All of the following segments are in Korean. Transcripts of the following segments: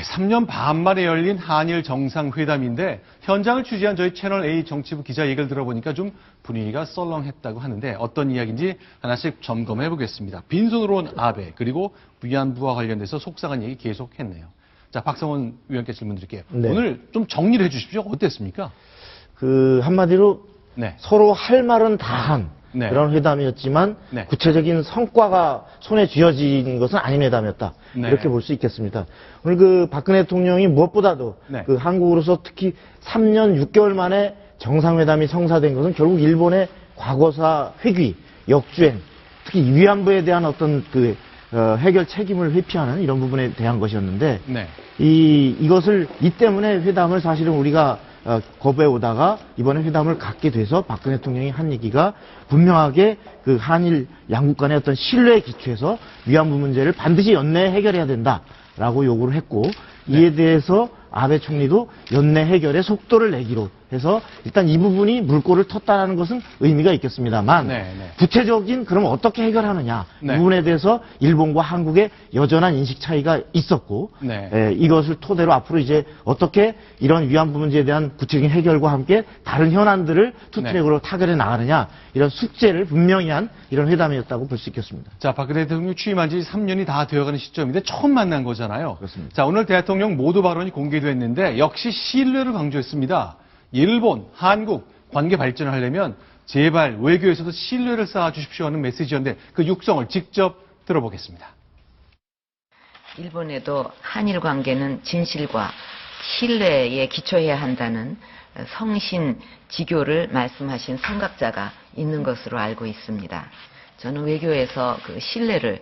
네, 3년 반 만에 열린 한일 정상회담인데 현장을 취재한 저희 채널 A 정치부 기자 얘기를 들어보니까 좀 분위기가 썰렁했다고 하는데 어떤 이야기인지 하나씩 점검해 보겠습니다. 빈손으로 온 아베 그리고 위안부와 관련돼서 속상한 얘기 계속했네요. 자, 박성원 위원께 질문 드릴게요. 네. 오늘 좀 정리를 해 주십시오. 어땠습니까? 한마디로 네. 서로 할 말은 다 한 네. 그런 회담이었지만 네. 구체적인 성과가 손에 쥐어진 것은 아닌 회담이었다. 네. 이렇게 볼 수 있겠습니다. 오늘 박근혜 대통령이 무엇보다도 네. 한국으로서 특히 3년 6개월 만에 정상회담이 성사된 것은 결국 일본의 과거사 회귀, 역주행, 특히 위안부에 대한 어떤 해결 책임을 회피하는 이런 부분에 대한 것이었는데 네. 이것을 이 때문에 회담을 사실은 우리가 거부해 오다가 이번에 회담을 갖게 돼서 박근혜 대통령이 한 얘기가 분명하게 한일 양국 간의 어떤 신뢰에 기초해서 위안부 문제를 반드시 연내에 해결해야 된다라고 요구를 했고 이에 대해서 아베 총리도 연내 해결에 속도를 내기로 해서 일단 이 부분이 물꼬를 텄다는 것은 의미가 있겠습니다만 구체적인 그럼 어떻게 해결하느냐 이 부분에 대해서 일본과 한국의 여전한 인식 차이가 있었고 이것을 토대로 앞으로 이제 어떻게 이런 위안부 문제에 대한 구체적인 해결과 함께 다른 현안들을 투트랙으로 타결해 나가느냐 이런 숙제를 분명히 한 이런 회담이었다고 볼 수 있겠습니다. 자, 박근혜 대통령이 취임한 지 3년이 다 되어가는 시점인데 처음 만난 거잖아요. 그렇습니다. 자, 오늘 대통령 모두 발언이 공개됐는데 역시 신뢰를 강조했습니다. 일본, 한국 관계 발전을 하려면 제발 외교에서도 신뢰를 쌓아주십시오 하는 메시지였는데 그 육성을 직접 들어보겠습니다. 일본에도 한일 관계는 진실과 신뢰에 기초해야 한다는 성신지교를 말씀하신 선각자가 있는 것으로 알고 있습니다. 저는 외교에서 신뢰를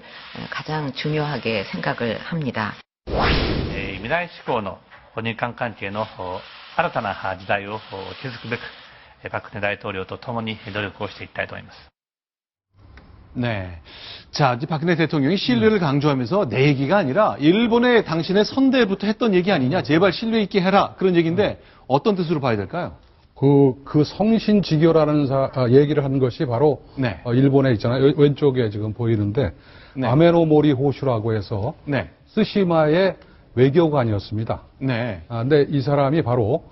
가장 중요하게 생각을 합니다. 未来志向の日韓関係の新たな時代を築くべく、박근혜大統領と共に努力をしていきたいと思います。 네. 자, 이제 박근혜 대통령이 신뢰를 강조하면서 내 얘기가 아니라 일본의 당신의 선대부터 했던 얘기 아니냐. 제발 신뢰 있게 해라. 그런 얘기인데 어떤 뜻으로 봐야 될까요? 그 성신지교라는 얘기를 한 것이 바로 일본에 있잖아요. 왼쪽에 지금 보이는데 아메노모리 호슈라고 해서 쓰시마의 외교관이었습니다. 근데 이 사람이 바로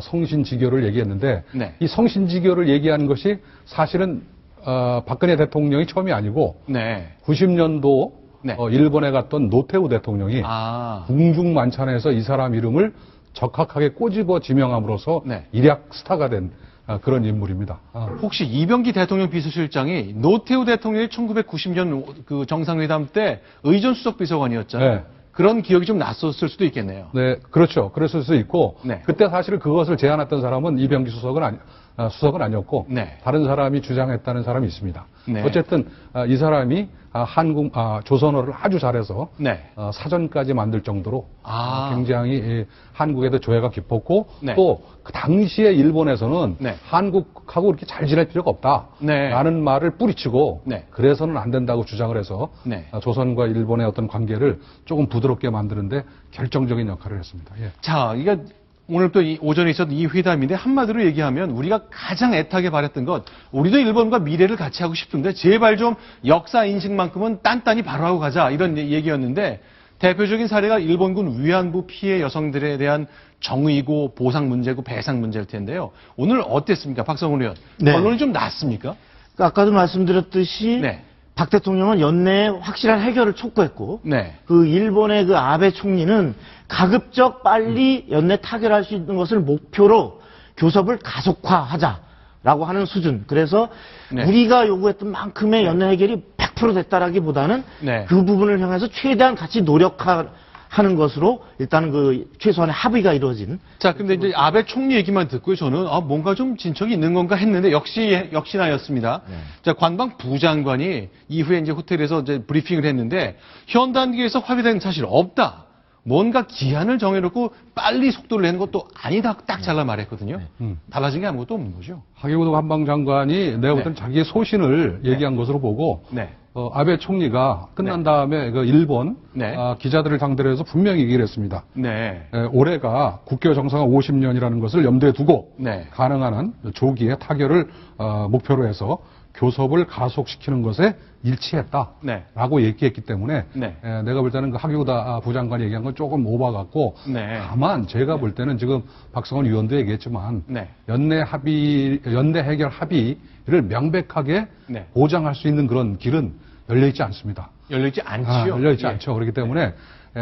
성신지교를 얘기했는데 이 성신지교를 얘기한 것이 사실은 박근혜 대통령이 처음이 아니고 90년도 일본에 갔던 노태우 대통령이 궁중만찬에서 이 사람 이름을 적확하게 꼬집어 지명함으로써 일약 스타가 된 그런 인물입니다. 혹시 이병기 대통령 비서실장이 노태우 대통령이 1990년 그 정상회담 때 의전수석 비서관이었잖아요. 그런 기억이 좀 났었을 수도 있겠네요. 네, 그렇죠. 그랬을 수도 있고 그때 사실 그것을 제안했던 사람은 이병기 수석은 아니었고 다른 사람이 주장했다는 사람이 있습니다. 어쨌든 이 사람이 조선어를 아주 잘해서 사전까지 만들 정도로 굉장히 한국에도 조예가 깊었고 또 그 당시에 일본에서는 한국하고 그렇게 잘 지낼 필요가 없다라는 말을 뿌리치고 그래서는 안 된다고 주장을 해서 조선과 일본의 어떤 관계를 조금 부드럽게 만드는데 결정적인 역할을 했습니다. 자, 이게 오늘 또 오전에 있었던 이 회담인데 한마디로 얘기하면 우리가 가장 애타게 바랬던 것, 우리도 일본과 미래를 같이 하고 싶은데 제발 좀 역사 인식만큼은 딴딴히 바로하고 가자 이런 얘기였는데 대표적인 사례가 일본군 위안부 피해 여성들에 대한 정의고 보상 문제고 배상 문제일 텐데요. 오늘 어땠습니까? 박성훈 의원. 언론이 좀 났습니까? 아까도 말씀드렸듯이 박 대통령은 연내에 확실한 해결을 촉구했고 일본의 아베 총리는 가급적 빨리 연내 타결할 수 있는 것을 목표로 교섭을 가속화하자라고 하는 수준. 그래서 우리가 요구했던 만큼의 연내 해결이 100% 됐다라기보다는 그 부분을 향해서 최대한 같이 노력하는 것으로 일단은 최소한의 합의가 이루어진. 자, 근데 이제 아베 총리 얘기만 듣고 저는 뭔가 좀 진척이 있는 건가 했는데 역시나였습니다. 자, 관방 부장관이 이후에 이제 호텔에서 이제 브리핑을 했는데 현 단계에서 합의된 사실 없다. 뭔가 기한을 정해놓고 빨리 속도를 내는 것도 아니다. 딱 잘라 말했거든요. 달라진 게 아무것도 없는 거죠. 하기부도 관방장관이 내가 볼 때는 자기의 소신을 얘기한 것으로 보고 아베 총리가 끝난 다음에 일본 기자들을 상대로 해서 분명히 얘기를 했습니다. 올해가 국교 정상화 50년이라는 것을 염두에 두고 가능한 한 조기에 타결을 목표로 해서 교섭을 가속시키는 것에 일치했다라고 네. 얘기했기 때문에 네. 내가 볼 때는 그 하기우다 부장관이 얘기한 건 조금 오바 같고 네. 다만 제가 볼 때는 지금 박성원 위원도 얘기했지만 네. 연내 해결 합의를 명백하게 네. 보장할 수 있는 그런 길은 열려있지 않습니다. 열려있지 않지요? 열려있지 예. 않죠. 그렇기 때문에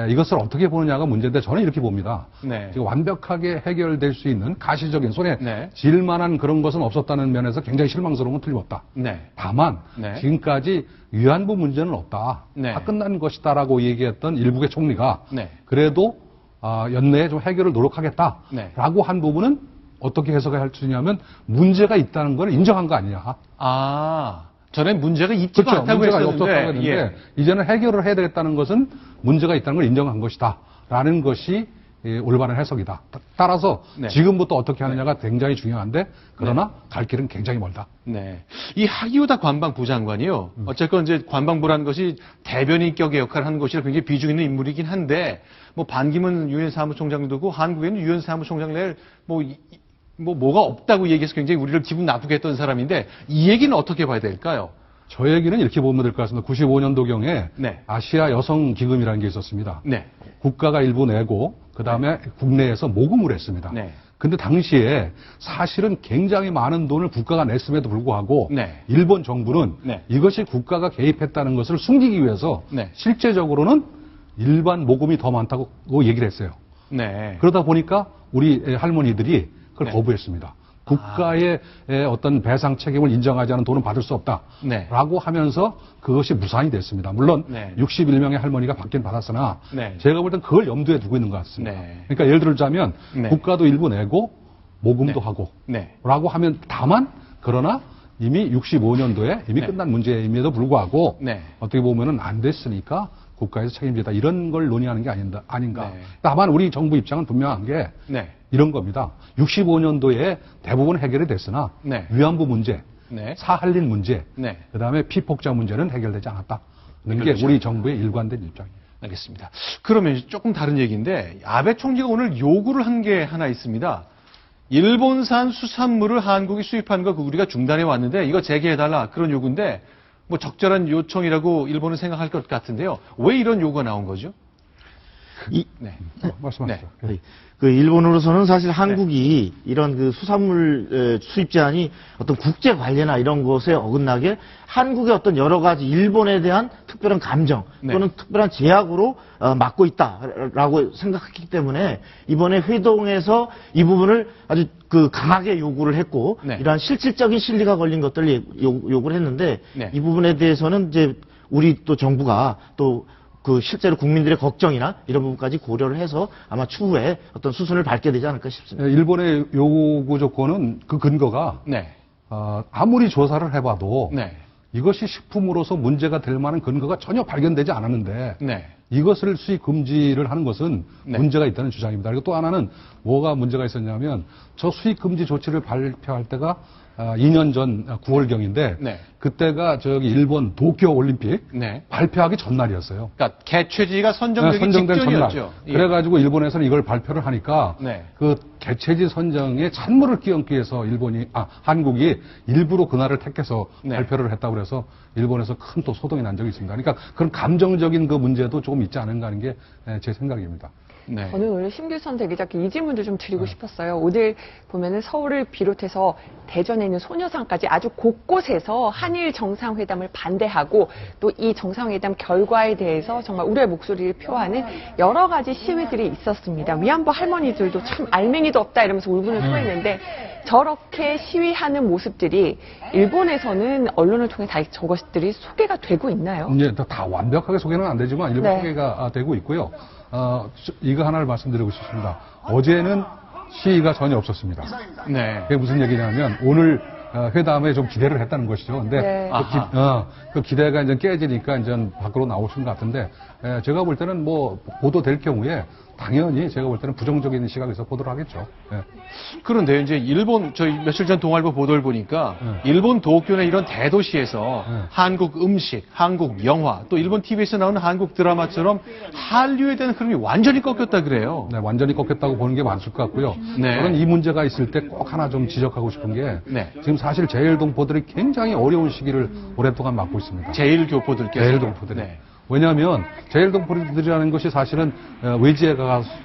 이것을 어떻게 보느냐가 문제인데 저는 이렇게 봅니다. 네. 지금 완벽하게 해결될 수 있는 가시적인 손에 네. 질만한 그런 것은 없었다는 면에서 굉장히 실망스러운 건 틀림없다. 네. 다만 네. 지금까지 위안부 문제는 없다. 네. 다 끝난 것이다라고 얘기했던 일국의 총리가 네. 그래도 연내에 좀 해결을 노력하겠다라고 네. 한 부분은 어떻게 해석할 수 있냐면 문제가 있다는 걸 인정한 거 아니냐. 전엔 문제가 있지도 그렇죠. 않다고 문제가 했었는데, 없었다고 했는데 예. 이제는 해결을 해야 되겠다는 것은 문제가 있다는 걸 인정한 것이다라는 것이 올바른 해석이다. 따라서 네. 지금부터 어떻게 하느냐가 굉장히 중요한데 그러나 갈 길은 굉장히 멀다. 네. 이 하기우다 관방부 장관이요. 어쨌건 이제 관방부라는 것이 대변인격의 역할을 하는 것이라 굉장히 비중 있는 인물이긴 한데, 뭐 반기문 유엔 사무총장도 두고 한국에는 유엔 사무총장 낼 뭐가 없다고 얘기해서 굉장히 우리를 기분 나쁘게 했던 사람인데, 이 얘기는 어떻게 봐야 될까요? 저 얘기는 이렇게 보면 될 것 같습니다. 95년도경에 네. 아시아 여성 기금이라는 게 있었습니다. 네. 국가가 일부 내고 그다음에 국내에서 모금을 했습니다. 네. 근데 당시에 사실은 굉장히 많은 돈을 국가가 냈음에도 불구하고 네. 일본 정부는 네. 이것이 국가가 개입했다는 것을 숨기기 위해서 네. 실제적으로는 일반 모금이 더 많다고 얘기를 했어요. 네. 그러다 보니까 우리 할머니들이 그걸 네. 거부했습니다. 국가의 어떤 배상 책임을 인정하지 않은 돈은 받을 수 없다라고 네. 하면서 그것이 무산이 됐습니다. 물론 네. 61명의 할머니가 받긴 받았으나 네. 제가 볼 땐 그걸 염두에 두고 있는 것 같습니다. 네. 그러니까 예를 들자면 네. 국가도 일부 내고 모금도 네. 하고 네. 라고 하면 다만 그러나 이미 65년도에 이미 네. 끝난 문제임에도 불구하고 네. 어떻게 보면은 안 됐으니까 국가에서 책임지다 이런 걸 논의하는 게 아닌가. 네. 다만 우리 정부 입장은 분명한 게 네. 이런 겁니다. 65년도에 대부분 해결이 됐으나 네. 위안부 문제, 네. 사할린 문제, 네. 그다음에 피폭자 문제는 해결되지 않았다는 게 해결되지 우리 정부의 일관된 입장입니다. 알겠습니다. 그러면 조금 다른 얘기인데, 아베 총리가 오늘 요구를 한 게 하나 있습니다. 일본산 수산물을 한국이 수입하는 거 우리가 중단해 왔는데 이거 재개해달라, 그런 요구인데 뭐 적절한 요청이라고 일본은 생각할 것 같은데요. 왜 이런 요구가 나온 거죠? 네. 말씀하시죠. 네. 그 일본으로서는 사실 한국이 이런 그 수산물 수입 제한이 어떤 국제 관례나 이런 것에 어긋나게 한국의 어떤 여러 가지 일본에 대한 특별한 감정 또는 특별한 제약으로 막고 있다라고 생각했기 때문에 이번에 회동에서 이 부분을 아주 그 강하게 요구를 했고 이러한 실질적인 실리가 걸린 것들을 요구를 했는데 이 부분에 대해서는 이제 우리 또 정부가 또 그 실제로 국민들의 걱정이나 이런 부분까지 고려를 해서 아마 추후에 어떤 수순을 밟게 되지 않을까 싶습니다. 일본의 요구 조건은 그 근거가 아무리 조사를 해봐도 이것이 식품으로서 문제가 될 만한 근거가 전혀 발견되지 않았는데 이것을 수입 금지를 하는 것은 문제가 있다는 주장입니다. 그리고 또 하나는 뭐가 문제가 있었냐면 저 수입 금지 조치를 발표할 때가 2년 전 9월경인데 그때가 저기 일본 도쿄 올림픽 발표하기 전날이었어요. 그러니까 개최지가 선정된 직전이었죠. 예. 그래가지고 일본에서는 이걸 발표를 하니까 그 개최지 선정에 찬물을 끼얹기 위해서 한국이 일부러 그날을 택해서 발표를 했다고 그래서 일본에서 큰 또 소동이 난 적이 있습니다. 그러니까 그런 감정적인 그 문제도 조금 있지 않은가 하는 게 제 생각입니다. 저는 오늘 심규선 대기자께 이 질문도 좀 드리고 싶었어요. 오늘 보면은 서울을 비롯해서 대전에 있는 소녀상까지 아주 곳곳에서 한일 정상회담을 반대하고 또 이 정상회담 결과에 대해서 정말 우려의 목소리를 표하는 여러 가지 시위들이 있었습니다. 위안부 할머니들도 참 알맹이도 없다 이러면서 울분을 토했는데 저렇게 시위하는 모습들이 일본에서는 언론을 통해 다 저것들이 소개가 되고 있나요? 네, 다 완벽하게 소개는 안 되지만 일부 소개가 되고 있고요. 이거 하나를 말씀드리고 싶습니다. 어제는 시위가 전혀 없었습니다. 그게 무슨 얘기냐면 오늘 회담에 좀 기대를 했다는 것이죠. 근데 그 기대가 이제 깨지니까 이제 밖으로 나오신 것 같은데 제가 볼 때는 뭐 보도될 경우에 당연히 제가 볼 때는 부정적인 시각에서 보도를 하겠죠. 예. 그런데 이제 일본 저희 며칠 전 동아일보 보도를 보니까 일본 도쿄나 이런 대도시에서 한국 음식, 한국 영화, 또 일본 TV에서 나오는 한국 드라마처럼 한류에 대한 흐름이 완전히 꺾였다 그래요. 네, 완전히 꺾였다고 보는 게 맞을 것 같고요. 네. 저는 이 문제가 있을 때 꼭 하나 좀 지적하고 싶은 게 네. 지금 사실 제일동포들이 굉장히 어려운 시기를 오랫동안 맞고 있습니다. 제일교포들께서. 제일동포들이. 네. 왜냐하면 제일동포들이라는 것이 사실은 외지에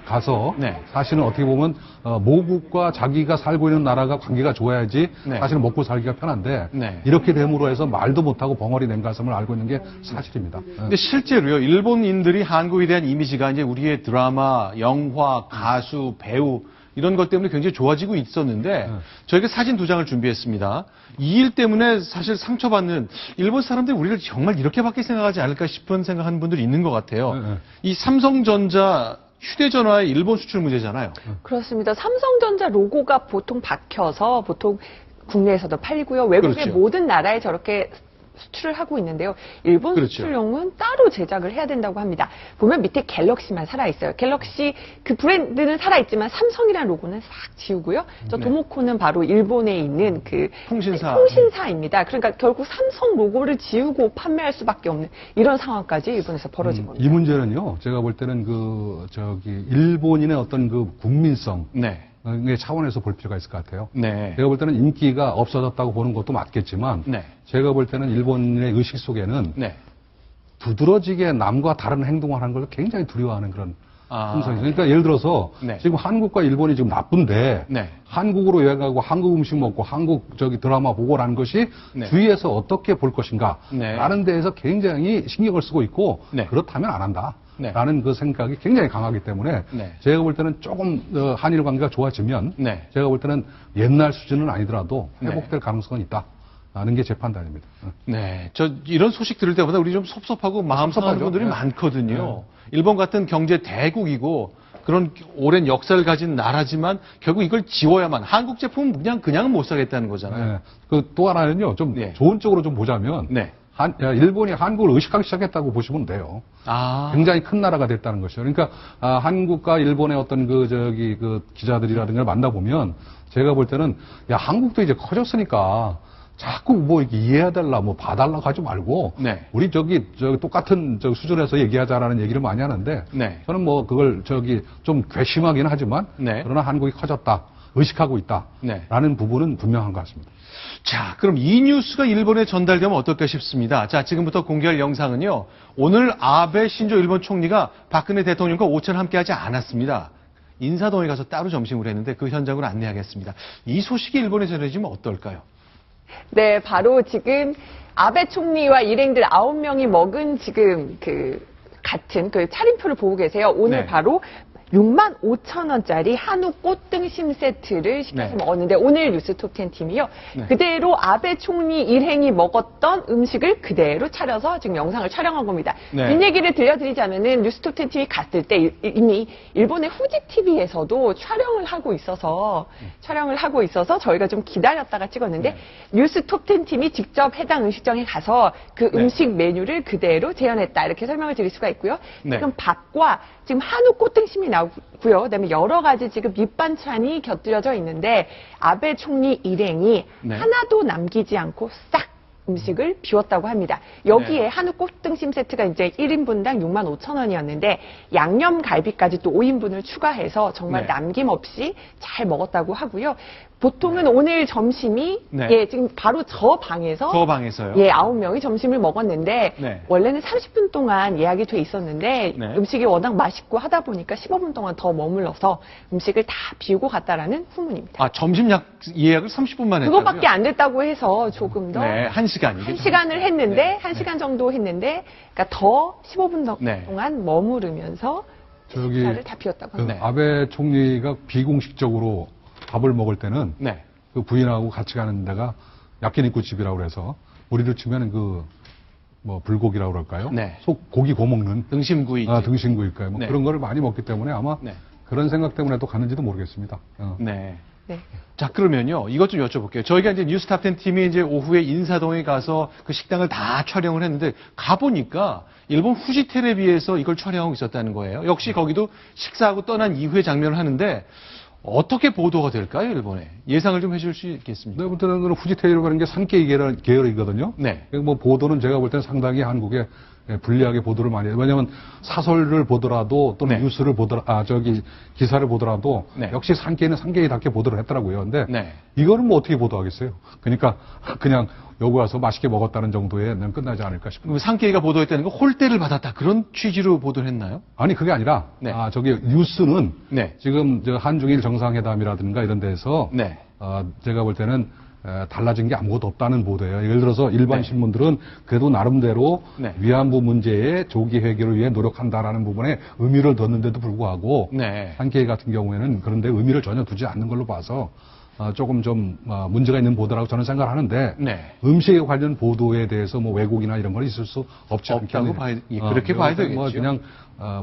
가서 네. 사실은 어떻게 보면 모국과 자기가 살고 있는 나라가 관계가 좋아야지 네. 사실은 먹고 살기가 편한데 네. 이렇게 됨으로 해서 말도 못하고 벙어리 냉가슴을 앓고 있는 게 사실입니다. 근데 실제로요, 일본인들이 한국에 대한 이미지가 이제 우리의 드라마, 영화, 가수, 배우, 이런 것 때문에 굉장히 좋아지고 있었는데, 저희가 사진 2장을 준비했습니다. 이 일 때문에 사실 상처받는 일본 사람들이 우리를 정말 이렇게밖에 생각하지 않을까 싶은 생각하는 분들이 있는 것 같아요. 이 삼성전자 휴대전화의 일본 수출 문제잖아요. 그렇습니다. 삼성전자 로고가 보통 박혀서 보통 국내에서도 팔리고요. 외국의 그렇죠. 모든 나라에 저렇게 수출을 하고 있는데요. 일본 그렇죠. 수출용은 따로 제작을 해야 된다고 합니다. 보면 밑에 갤럭시만 살아있어요. 갤럭시 그 브랜드는 살아있지만 삼성이라는 로고는 싹 지우고요. 저 도모코는 바로 일본에 있는 그 통신사입니다. 그러니까 결국 삼성 로고를 지우고 판매할 수밖에 없는 이런 상황까지 일본에서 벌어진 겁니다. 이 문제는요, 제가 볼 때는 일본인의 어떤 그 국민성. 네. 차원에서 볼 필요가 있을 것 같아요. 네. 제가 볼 때는 인기가 없어졌다고 보는 것도 맞겠지만, 네. 제가 볼 때는 일본인의 의식 속에는 네. 두드러지게 남과 다른 행동을 하는 걸 굉장히 두려워하는 그런 풍성이 있어요. 그러니까 예를 들어서 네. 지금 한국과 일본이 지금 나쁜데 네. 한국으로 여행하고 한국 음식 먹고 한국 드라마 보고라는 것이 네. 주위에서 어떻게 볼 것인가 네. 라는 데에서 굉장히 신경을 쓰고 있고 네. 그렇다면 안 한다. 네. 라는 그 생각이 굉장히 강하기 때문에 네. 제가 볼 때는 조금 한일 관계가 좋아지면 네. 제가 볼 때는 옛날 수준은 아니더라도 회복될 가능성은 있다. 라는 게 제 판단입니다. 네. 이런 소식 들을 때마다 우리 좀 섭섭하고 마음 상하는 분들이 네. 많거든요. 일본 같은 경제 대국이고 그런 오랜 역사를 가진 나라지만 결국 이걸 지워야만 한국 제품은 그냥 못 사겠다는 거잖아요. 네. 또 하나는요. 좀 네. 좋은 쪽으로 좀 보자면 네. 일본이 한국을 의식하기 시작했다고 보시면 돼요. 굉장히 큰 나라가 됐다는 것이죠. 그러니까 한국과 일본의 어떤 기자들이라든가 만나보면 제가 볼 때는 한국도 이제 커졌으니까 자꾸 이렇게 이해해달라, 봐달라고 하지 말고, 네. 우리 똑같은 수준에서 얘기하자라는 얘기를 많이 하는데, 네. 저는 그걸 좀 괘씸하긴 하지만, 네. 그러나 한국이 커졌다, 의식하고 있다, 네. 라는 부분은 분명한 것 같습니다. 자, 그럼 이 뉴스가 일본에 전달되면 어떨까 싶습니다. 자, 지금부터 공개할 영상은요, 오늘 아베 신조 일본 총리가 박근혜 대통령과 오찬을 함께하지 않았습니다. 인사동에 가서 따로 점심을 했는데 그 현장을 안내하겠습니다. 이 소식이 일본에 전해지면 어떨까요? 네, 바로 지금 아베 총리와 일행들 9명이 먹은 지금 같은 차림표를 보고 계세요. 오늘 네. 바로 65,000원짜리 한우 꽃등심 세트를 시켜서 네. 먹었는데 오늘 뉴스톱10 팀이요. 네. 그대로 아베 총리 일행이 먹었던 음식을 그대로 차려서 지금 영상을 촬영한 겁니다. 네. 뒷얘기를 들려드리자면은 뉴스톱10 팀이 갔을 때 이미 일본의 후지 TV에서도 촬영을 하고 있어서 저희가 좀 기다렸다가 찍었는데 뉴스톱10 팀이 직접 해당 음식점에 가서 그 음식 메뉴를 그대로 재현했다 이렇게 설명을 드릴 수가 있고요. 지금 밥과 지금 한우 꽃등심이 나오고요. 그다음에 여러 가지 지금 밑반찬이 곁들여져 있는데 아베 총리 일행이 하나도 남기지 않고 싹 음식을 비웠다고 합니다. 여기에 한우 꽃등심 세트가 이제 1인분당 65,000원이었는데 양념 갈비까지 또 5인분을 추가해서 정말 남김없이 잘 먹었다고 하고요. 보통은 오늘 점심이 지금 바로 저 방에서요. 9명이 점심을 먹었는데 원래는 30분 동안 예약이 돼 있었는데 음식이 워낙 맛있고 하다 보니까 15분 동안 더 머물러서 음식을 다 비우고 갔다라는 후문입니다. 점심 예약을 30분만 했다고요? 그거밖에 안 됐다고 해서 조금 더 1시간을 했는데 1시간 정도 했는데 그러니까 더 15분 동안 머무르면서 식사를 다 비웠다고 합니다. 아베 총리가 비공식적으로 밥을 먹을 때는 그 부인하고 같이 가는 데가 야끼니쿠 집이라고 그래서 우리로 치면 불고기라고 그럴까요? 고기 구워먹는 등심구이. 등심구이일까요? 그런 거를 많이 먹기 때문에 아마 그런 생각 때문에 또 갔는지도 모르겠습니다. 네. 네. 자, 그러면요. 이것 좀 여쭤볼게요. 저희가 이제 뉴스탑10 팀이 이제 오후에 인사동에 가서 그 식당을 다 촬영을 했는데 가보니까 일본 후지 텔레비에서 이걸 촬영하고 있었다는 거예요. 역시 거기도 식사하고 떠난 이후의 장면을 하는데 어떻게 보도가 될까요, 일본에? 예상을 좀 해줄 수 있겠습니까? 내가 볼 때는 후지테이블이라는 게 산케이 계열이거든요. 네. 뭐 보도는 제가 볼 때는 상당히 한국에 불리하게 보도를 많이 해요. 왜냐하면 사설을 보더라도 또는 네. 뉴스를 기사를 보더라도 네. 역시 산케이는 산케이답게 보도를 했더라고요. 근데 네. 이거는 뭐 어떻게 보도하겠어요? 그러니까 그냥 여기 와서 맛있게 먹었다는 정도에 그냥 끝나지 않을까 싶습니다. 상케이가 보도했다는 거 홀대를 받았다. 그런 취지로 보도를 했나요? 아니 그게 아니라 네. 뉴스는 네. 지금 한중일 정상회담이라든가 이런 데서 네. 제가 볼 때는 달라진 게 아무것도 없다는 보도예요. 예를 들어서 일반 네. 신문들은 그래도 나름대로 네. 위안부 문제의 조기 해결을 위해 노력한다라는 부분에 의미를 뒀는데도 불구하고 네. 한케이 같은 경우에는 그런데 의미를 전혀 두지 않는 걸로 봐서 조금 좀 문제가 있는 보도라고 저는 생각을 하는데 네. 음식에 관련 보도에 대해서 뭐 왜곡이나 이런 건 있을 수 없지 없다고 않겠느냐. 그렇게 봐야 되겠죠. 뭐 그냥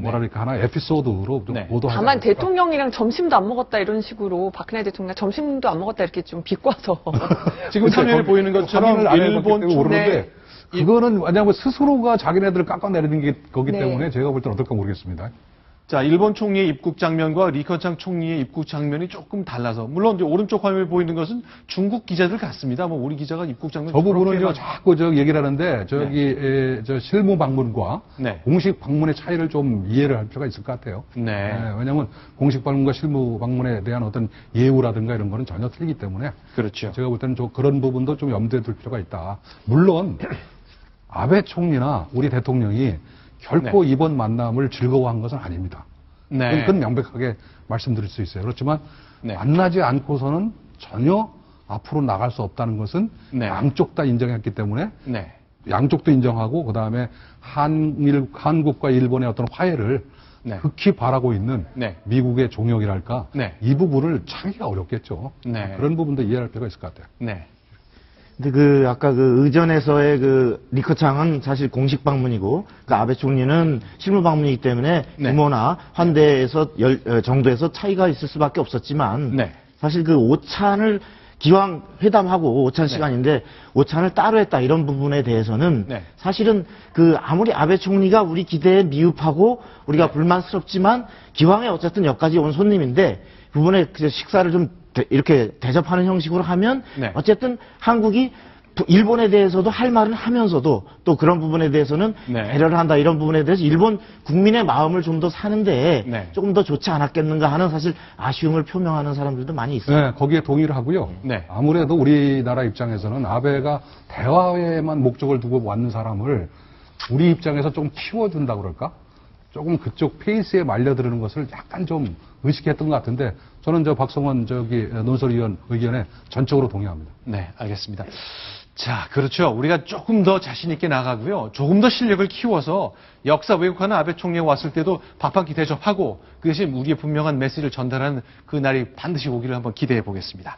뭐랄까 하나 에피소드로 좀 네. 보도하자. 다만 대통령이랑 점심도 안 먹었다 이런 식으로 박근혜 대통령 점심도 안 먹었다 이렇게 좀 비꼬아서 지금 화면에 보이는 것처럼 일본 모르는데 네. 그거는 왜냐하면 스스로가 자기네들을 깎아내리는 게 거기 네. 때문에 제가 볼 때는 어떨까 모르겠습니다. 자, 일본 총리의 입국 장면과 리커창 총리의 입국 장면이 조금 달라서 물론 이제 오른쪽 화면에 보이는 것은 중국 기자들 같습니다. 뭐 우리 기자가 입국 장면 저 부분은요 저렇게만- 자꾸 얘기를 하는데 저 실무 방문과 네. 공식 방문의 차이를 좀 이해를 할 필요가 있을 것 같아요. 네. 왜냐하면 공식 방문과 실무 방문에 대한 어떤 예우라든가 이런 거는 전혀 틀리기 때문에 그렇죠. 제가 볼 때는 그런 부분도 좀 염두에 둘 필요가 있다. 물론 아베 총리나 우리 대통령이 결코 이번 만남을 즐거워한 것은 아닙니다. 네. 그건 명백하게 말씀드릴 수 있어요. 그렇지만 네. 만나지 않고서는 전혀 앞으로 나갈 수 없다는 것은 네. 양쪽 다 인정했기 때문에 네. 양쪽도 인정하고 그다음에 한국과 일본의 어떤 화해를 네. 극히 바라고 있는 네. 미국의 종역이랄까 네. 이 부분을 참기가 어렵겠죠. 네. 그런 부분도 이해할 필요가 있을 것 같아요. 네. 근데 아까 의전에서의 리커창은 사실 공식 방문이고, 아베 총리는 실무 방문이기 때문에 네. 규모나 환대에서, 정도에서 차이가 있을 수밖에 없었지만, 네. 사실 오찬을 기왕 회담하고 오찬 시간인데, 오찬을 따로 했다 이런 부분에 대해서는, 네. 사실은 아무리 아베 총리가 우리 기대에 미흡하고, 우리가 불만스럽지만, 기왕에 어쨌든 여기까지 온 손님인데, 그 부분에 식사를 좀 이렇게 대접하는 형식으로 하면 네. 어쨌든 한국이 일본에 대해서도 할 말은 하면서도 또 그런 부분에 대해서는 네. 배려를 한다 이런 부분에 대해서 일본 국민의 마음을 좀 더 사는데 네. 조금 더 좋지 않았겠는가 하는 사실 아쉬움을 표명하는 사람들도 많이 있어요. 네, 거기에 동의를 하고요. 네. 아무래도 우리나라 입장에서는 아베가 대화에만 목적을 두고 왔는 사람을 우리 입장에서 좀 키워준다 그럴까? 조금 그쪽 페이스에 말려드는 것을 약간 좀 의식했던 것 같은데 저는 박성원 논설위원 의견에 전적으로 동의합니다. 네, 알겠습니다. 자, 그렇죠. 우리가 조금 더 자신 있게 나가고요. 조금 더 실력을 키워서 역사 왜곡하는 아베 총리가 왔을 때도 밥 한 끼 대접하고 그 대신 우리의 분명한 메시지를 전달하는 그 날이 반드시 오기를 한번 기대해 보겠습니다.